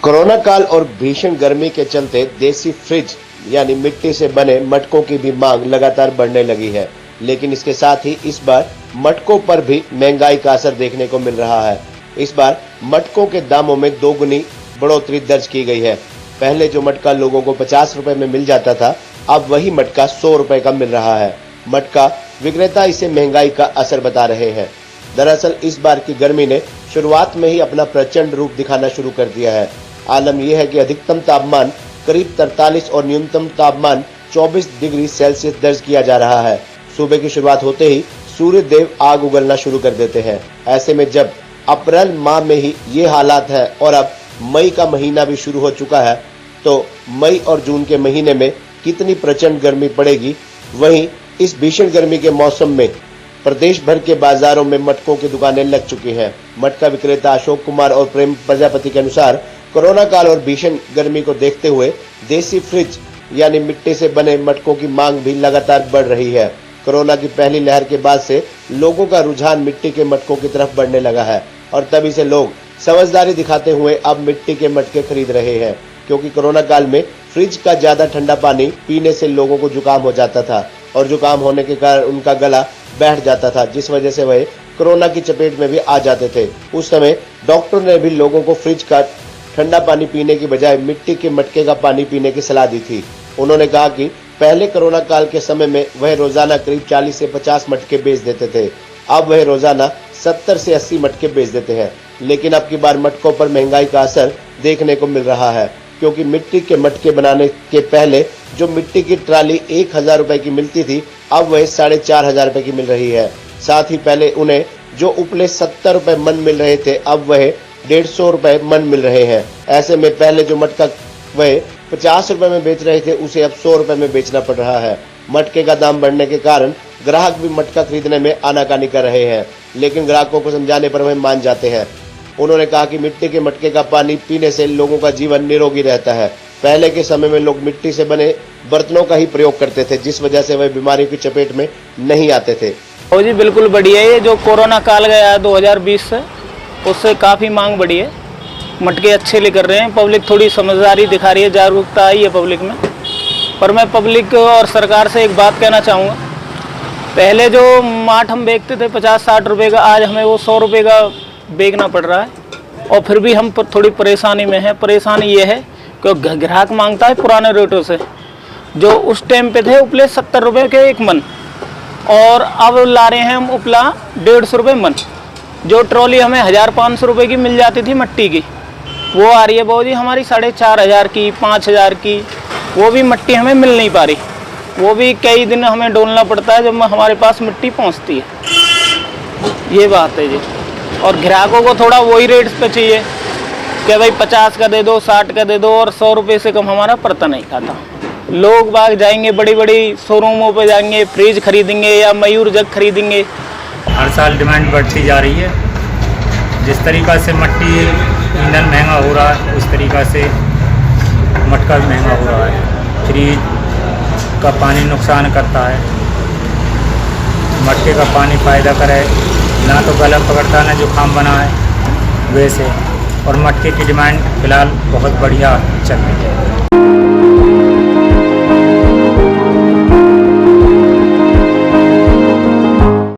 Corona काल और भीषण गर्मी के चलते देसी फ्रिज यानी मिट्टी से बने मटकों की भी मांग लगातार बढ़ने लगी है, लेकिन इसके साथ ही इस बार मटकों पर भी महंगाई का असर देखने को मिल रहा है। इस बार मटकों के दामों में दोगुनी बढ़ोतरी दर्ज की गई है। पहले जो मटका लोगों को 50 रुपए में मिल जाता था, अब वही मटका 100 रुपए का मिल रहा है। मटका विक्रेता इसे महंगाई का असर बता रहे हैं। दरअसल इस बार की गर्मी ने शुरुआत में ही अपना प्रचंड रूप दिखाना शुरू कर दिया है। आलम यह है कि अधिकतम तापमान करीब 43 और न्यूनतम तापमान 24 डिग्री सेल्सियस दर्ज किया जा रहा है। सुबह की शुरुआत होते ही सूर्य देव आग उगलना शुरू कर देते हैं। ऐसे में जब अप्रैल माह में ही ये हालात है और अब मई का महीना भी शुरू हो चुका है, तो मई और जून के महीने में कितनी प्रचंड गर्मी पड़ेगी। वहीं इस भीषण गर्मी के मौसम में प्रदेश भर के बाजारों में मटकों की दुकानें लग चुकी हैं। मटका विक्रेता अशोक कुमार और प्रेम प्रजापति के अनुसार कोरोना काल और भीषण गर्मी को देखते हुए देसी फ्रिज यानी मिट्टी से बने मटकों की मांग भी लगातार बढ़ रही है। कोरोना की पहली लहर के बाद से लोगों का रुझान मिट्टी के मटकों की तरफ बढ़ने लगा है और तभी से लोग समझदारी दिखाते हुए अब मिट्टी के मटके खरीद रहे हैं, क्योंकि कोरोना काल में फ्रिज का ज्यादा ठंडा पानी पीने से लोगों को जुकाम हो जाता था और जुकाम होने के कारण उनका गला बैठ जाता था, जिस वजह से वह कोरोना की चपेट में भी आ जाते थे। उस समय डॉक्टर ने भी लोगों को फ्रिज का ठंडा पानी पीने की बजाय मिट्टी के मटके का पानी पीने की सलाह दी थी। उन्होंने कहा कि पहले कोरोना काल के समय में वह रोजाना करीब 40 से 50 मटके बेच देते थे, अब वह रोजाना 70 से 80 मटके बेच देते हैं। लेकिन अब की बार मटकों पर महंगाई का असर देखने को मिल रहा है, क्योंकि मिट्टी के मटके बनाने के पहले जो मिट्टी की ट्राली 1000 रुपए की मिलती थी, अब वह 4500 रुपए की मिल रही है। साथ ही पहले उन्हें जो उपले 70 रुपए मन मिल रहे थे, अब वह 150 रुपए मन मिल रहे हैं। ऐसे में पहले जो मटका वह 50 रुपए में बेच रहे थे, उसे अब 100 रुपए में बेचना पड़ रहा है। मटके का दाम बढ़ने के कारण ग्राहक भी मटका खरीदने में आनाकानी कर रहे हैं, लेकिन ग्राहकों को समझाने पर वह मान जाते हैं। उन्होंने कहा कि मिट्टी के मटके का पानी पीने से लोगों का जीवन निरोगी रहता है। पहले के समय में लोग मिट्टी से बने बर्तनों का ही प्रयोग करते थे, जिस वजह से वह बीमारी की चपेट में नहीं आते थे। ओ जी बिल्कुल बढ़िया है। ये जो कोरोना काल गया है 2020 से, उससे काफ़ी मांग बढ़ी है। मटके अच्छे लेकर रहे हैं, पब्लिक थोड़ी समझदारी दिखा रही है, जागरूकता आई है पब्लिक में। पर मैं पब्लिक और सरकार से एक बात कहना चाहूँगा, पहले जो माठ हम बेचते थे 50-60 रुपये का, आज हमें वो 100 रुपये का बेचना पड़ रहा है और फिर भी हम थोड़ी परेशानी में हैं। परेशानी ये है कि ग्राहक मांगता है पुराने रेटों से। जो उस टाइम पे थे उपले 70 रुपये के एक मन, और अब ला रहे हैं हम उपला 150 रुपये मन। जो ट्रॉली हमें 1500 रुपये की मिल जाती थी मट्टी की, वो आ रही है बहुत जी हमारी 4500 की, 5000 की। वो भी मिट्टी हमें मिल नहीं पा रही, वो भी कई दिन हमें डोलना पड़ता है जब हमारे पास मिट्टी पहुंचती है। ये बात है जी। और ग्राहकों को थोड़ा वही रेट पे चाहिए कि भाई 50 का दे दो, 60 का दे दो, और 100 रुपये से कम हमारा पड़ता नहीं खाता। लोग बाग जाएंगे बड़ी बड़ी शोरूमों पे जाएंगे, फ्रिज खरीदेंगे या मयूर जग खरीदेंगे। हर साल डिमांड बढ़ती जा रही है। जिस तरीक़ा से मट्टी ईंधन महंगा हो रहा है, उस तरीक़ा से मटका भी महंगा हो रहा है। फ्रिज का पानी नुकसान करता है, मटके का पानी फ़ायदा करे, ना तो गला पकड़ता ना जुकाम बना है वैसे। और मटके की डिमांड फ़िलहाल बहुत बढ़िया चल रही है।